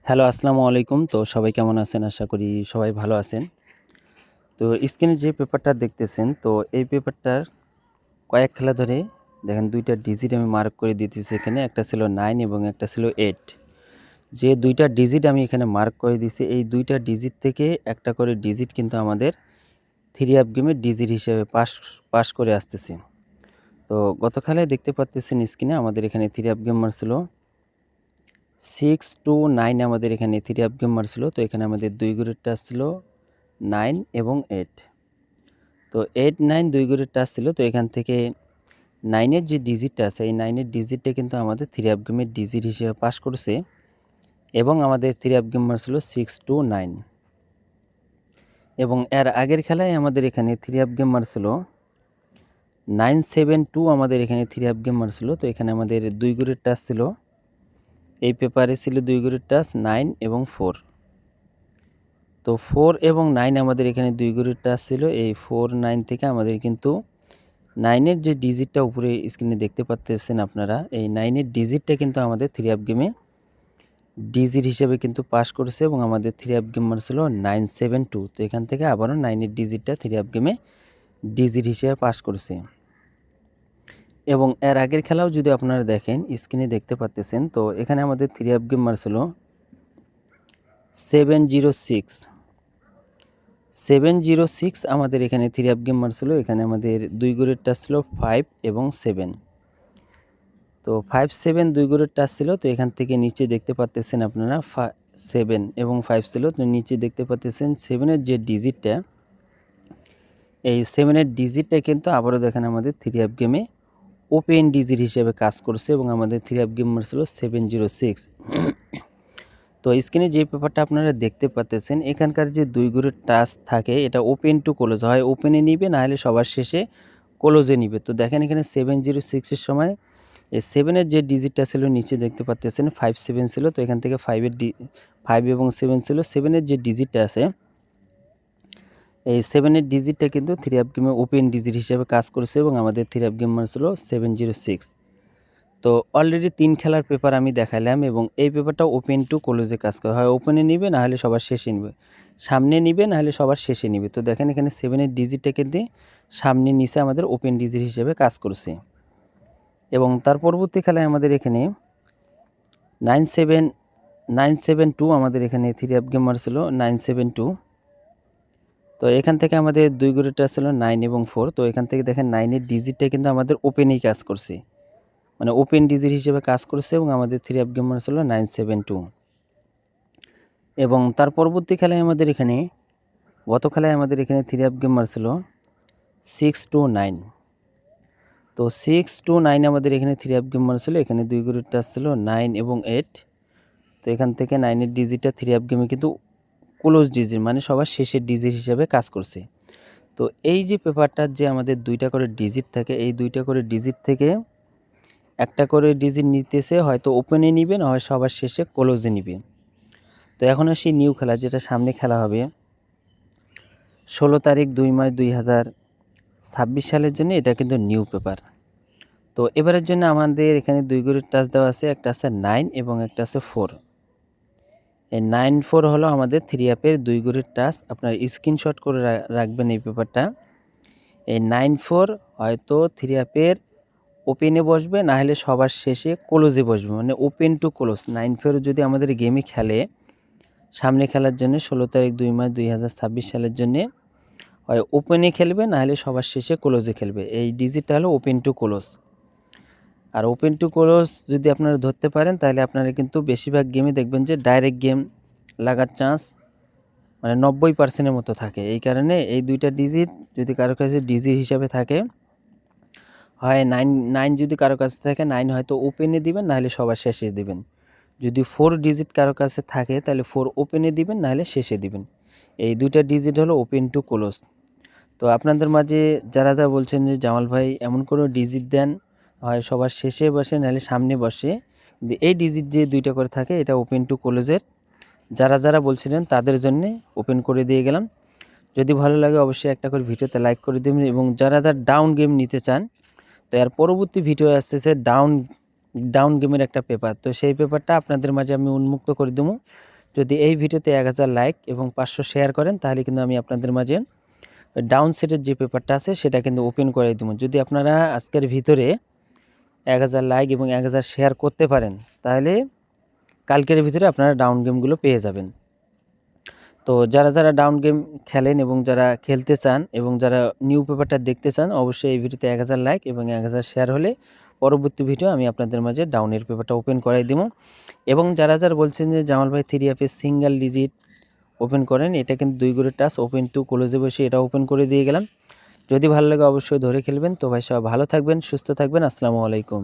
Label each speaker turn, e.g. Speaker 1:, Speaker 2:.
Speaker 1: Hello, আসসালামু আলাইকুম। তো সবাই কেমন আছেন? আশা করি সবাই ভালো আছেন। তো স্ক্রিনে যে পেপারটা দেখতেছেন, তো এই পেপারটার কয়েক খেলা ধরে দেখেন ২টা ডিজিট আমি মার্ক করে দিতেছি এখানে। একটা ছিল 9 এবং একটা ছিল 8। যে ২টা ডিজিট আমি এখানে মার্ক করে দিছি, এই ২টা ডিজিট থেকে একটা করে ডিজিট কিন্তু আমাদের 3 আপ গেমের ডিজিট হিসেবে পাস করে আসতেছি। তো গত খেলায় দেখতে পাচ্তেছেন স্ক্রিনে আমাদের এখানে 3 আপ গেম মারছিল 6 to 9 আমাদের এখানে 3 আপ গেম মারছিল। তো এখানে আমাদের 2 গ্রেডটা আসছিল 9 এবং 8। তো 8, 9 2 ঘরের টাচ ছিল। তো এখান থেকে 9 এর যে ডিজিটটা আছে, এই 9 এর ডিজিটটা কিন্তু আমাদের 3 আপ গেমের ডিজিট হিসেবে পাস করছে এবং আমাদের 3 আপ গেম ছিল 6 to 9। এবং এর আগের খেলায় আমাদের এখানে 3 আপ গেম ছিল 972 আমাদের এখানে 3 আপ গেম ছিল। তো এখানে আমাদের 2 ঘরের টাচ ছিল, এই পেপারে ছিল 2 ঘরের টাচ 9 এবং 4। তো 4 এবং 9 আমাদের এখানে 2 ঘরের টাচ ছিল। এই 4, 9 থেকে আমাদের কিন্তু 9 এর যে ডিজিটটা উপরে স্ক্রিনে দেখতে পাচ্ছেন আপনারা, এই 9 এর ডিজিটটা কিন্তু আমাদের 3 আপ গেমে ডিজিট হিসেবে কিন্তু পাস করেছে এবং আমাদের 3 আপ গেম ছিল 972। তো এখান থেকে আবারও 9 এর ডিজিটটা 3 আপ গেমে ডিজিট হিসেবে পাস করেছে। এবং এর আগের খেলাও যদি আপনারা দেখেন, স্ক্রিনে দেখতে পাচ্ছেন, তো এখানে আমাদের 3 আপ গেম ছিল 706। 706 আমাদের এখানে 3 আপ গেম ছিল। এখানে আমাদের 2 ঘরের টাচ ছিল 5 এবং 7। তো 5, 7 2 ঘরের টাচ ছিল। তো এখান থেকে নিচে দেখতে পাচ্ছেন আপনারা 7 এবং 5 ছিল। তো নিচে দেখতে পাচ্ছেন 7 এর যে ডিজিটটা, এই 7 এর ডিজিটটা কিন্তু আবারও দেখেন আমাদের 3 আপ গেমে ওপেন ডিজিট হিসেবে কাজ করছে এবং আমাদের 3 আপ গেম ছিল 706। তো স্ক্রিনে যে পেপারটা আপনারা দেখতে পাচ্ছেন, এখানকার যে 2 ঘরের টাচ থাকে, এটা ওপেন টু ক্লোজ হয়, ওপেনে নিবে না হলে সবার শেষে ক্লোজে নিবে। তো দেখেন এখানে 706 এর সময় এই 7 এর যে ডিজিটটা ছিল নিচে দেখতে পাচ্ছেন 57 ছিল। তো এখান থেকে 5 এবং 7 ছিল। 7 এর যে ডিজিটটা আছে, এই 7 এর ডিজিটটা কিন্তু 3 আপ গেমে ওপেন ডিজিট হিসেবে কাজ করছে এবং আমাদের 3 আপ গেম ছিল 706। তো অলরেডি 3 খেলার পেপার আমি দেখালাম এবং এই পেপারটা ওপেন টু ক্লোজে কাজ করে, হয় ওপেনে নিবে না হলে সবার শেষে নিবে, সামনে নিবে না হলে সবার শেষে নিবে। তো দেখেন এখানে 7 এর ডিজিটটা কিন্তু সামনে নিচে আমাদের ওপেন ডিজিট হিসেবে কাজ করছে। এবং তার পরবর্তী খেলায় আমাদের এখানে 972 আমাদের এখানে 3 আপ গেম ছিল 972। তো এখান থেকে আমাদের 2 ঘরেরটা ছিল 9 এবং 4। তো এখান থেকে দেখেন 9 এর ডিজিটটা কিন্তু আমাদের ওপেনেই কাজ করছে, মানে ওপেন ডিজিট হিসেবে কাজ করছে এবং আমাদের 3 আপ গেম ছিল 972। এবং তার পরবর্তী খেলায় আমাদের এখানে গত খেলায় আমাদের এখানে 3 আপ গেম ছিল 6 to 9। তো 6 to 9 আমাদের এখানে 3 আপ গেম ছিল। এখানে 2 ঘরের টাচ ছিল 9 এবং 8। তো এখান থেকে 9 এর ডিজিটটা 3 আপ গেমে কিন্তু ক্লোজ ডিজিট, মানে সবার শেষের ডিজিট হিসাবে কাজ করছে। তো এই যে পেপারটার যে আমাদের 2টা করে ডিজিট থাকে, এই 2টা করে ডিজিট থেকে একটা করে ডিজিট নিতেছে, হয়তো ওপেনে নিবে না হয় সবার শেষে ক্লোজে নিবে। তো এখন আসি নিউ খেলা, যেটা সামনে খেলা হবে 16 তারিখ 2 মাস 2026 সালের জন্য। এটা কিন্তু নিউ পেপার। তো এবারের জন্য আমাদের এখানে 2 ঘরের টাচ দেওয়া আছে, একটা আছে 9 এবং একটা আছে 4। এই 9-4 হলো আমাদের 3 আপের 2 ঘরের টাচ। আপনার স্ক্রিনশট করে রাখবেন এই পেপারটা। এই 9-4 হয়তো 3 আপের ওপেনে বসবে না হলে সবার শেষে ক্লোজে বসবে, মানে ওপেন টু ক্লোজ। 9-4 যদি আমাদের গেমে খেলে সামনে খেলার জন্য 16 তারিখ 2 মাস 2026 সালের জন্যে, হয় ওপেনে খেলবে না হলে সবার শেষে ক্লোজে খেলবে। এই ডিজিটটা হলো ওপেন টু ক্লোজ। আর ওপেন টু ক্লোজ যদি আপনারা ধরতে পারেন তাহলে আপনারা কিন্তু বেশিরভাগ গেমে দেখবেন যে ডাইরেক্ট গেম লাগার চান্স মানে 90%-এর মতো থাকে। এই কারণে এই 2টা ডিজিট যদি কারো কাছে ডিজিট হিসাবে থাকে, হয় 9 যদি কারো কাছে থাকে 9 হয়তো ওপেনে দিবেন না হলে সবার শেষে দিবেন। যদি 4 ডিজিট কারো কাছে থাকে তাহলে 4 ওপেনে দিবেন না হলে শেষে দিবেন। এই 2টা ডিজিট হলো ওপেন টু ক্লোজ। তো আপনাদের মাঝে যারা বলছেন যে জামাল ভাই এমন কোনো ডিজিট দেন, হয় সবার শেষে বসে নাহলে সামনে বসে, এই ডিজিট যে 2টা করে থাকে এটা ওপেন টু ক্লোজের, যারা বলছিলেন তাদের জন্য ওপেন করে দিয়ে গেলাম। যদি ভালো লাগে অবশ্যই একটা করে ভিডিওতে লাইক করে দেবেন। এবং যারা ডাউন গেম নিতে চান, তো এর পরবর্তী ভিডিও আসতেছে ডাউন গেমের একটা পেপার। তো সেই পেপারটা আপনাদের মাঝে আমি উন্মুক্ত করে দেবো। যদি এই ভিডিওতে 1000 লাইক এবং 500 শেয়ার করেন তাহলে কিন্তু আমি আপনাদের মাঝে ডাউন সেটের যে পেপারটা আছে সেটা কিন্তু ওপেন করে দেবো। যদি আপনারা আজকের ভিতরে 1000 লাইক এবং 1000 শেয়ার করতে পারেন তাহলে কালকের ভিতরে আপনারা ডাউন গেমগুলো পেয়ে যাবেন। তো যারা যারা ডাউন গেম খেলেন এবং যারা খেলতে চান এবং যারা নিউ পেপারটা দেখতে চান অবশ্যই এই ভিডিওতে 1000 লাইক এবং 1000 শেয়ার হলে পরবর্তী ভিডিও আমি আপনাদের মাঝে ডাউনের পেপারটা ওপেন করাই দেবো। এবং যারা যারা বলছেন যে জামাল ভাই 3 অ্যাপে সিঙ্গেল ডিজিট ওপেন করেন, এটা কিন্তু 2 করে টাচ ওপেন টু ক্লোজে বসে এটা ওপেন করে দিয়ে গেলাম। যদি ভালো লাগে অবশ্যই ধরে খেলবেন। তো ভাই সবাই ভালো থাকবেন, সুস্থ থাকবেন। আসসালামু আলাইকুম।